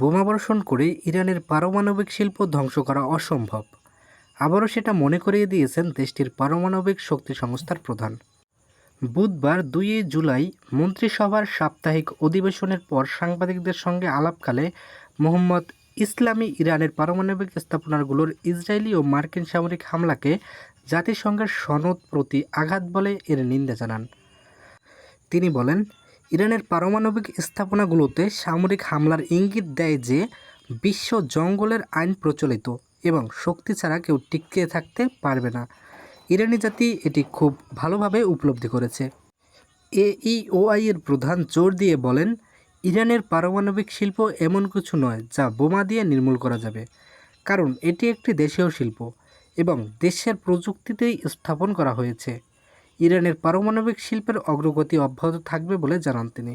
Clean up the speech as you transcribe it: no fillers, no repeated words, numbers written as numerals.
বোমাবর্ষণ করে ইরানের পারমাণবিক শিল্প ধ্বংস করা অসম্ভব। আবারও সেটা মনে করিয়ে দিয়েছেন দেশটির পারমাণবিক শক্তি সংস্থার প্রধান। বুধবার ২ জুলাই মন্ত্রিসভার সাপ্তাহিক অধিবেশনের পর সাংবাদিকদের সঙ্গে আলাপকালে মোহাম্মদ ইসলামি ইরানের পারমাণবিক স্থাপনাগুলোর ইসরায়েলি ও মার্কিন সামরিক হামলাকে জাতিসংঘের সনদ প্রতি আঘাত বলে এর নিন্দা জানান। তিনি বলেন, ইরানের পারমাণবিক স্থাপনাগুলোতে সামরিক হামলার ইঙ্গিত দেয় যে বিশ্ব জঙ্গলের আইন প্রচলিত এবং শক্তি ছাড়া কেউ টিকে থাকতে পারবে না। ইরানি জাতি এটি খুব ভালোভাবে উপলব্ধি করেছে। এইওআই এর প্রধান জোর দিয়ে বলেন, ইরানের পারমাণবিক শিল্প এমন কিছু নয় যা বোমা দিয়ে নির্মূল করা যাবে, কারণ এটি একটি দেশীয় শিল্প এবং দেশের প্রযুক্তিতেই স্থাপন করা হয়েছে। ইরানের পারমাণবিক শিল্পের অগ্রগতি অব্যাহত থাকবে বলে জানান তিনি।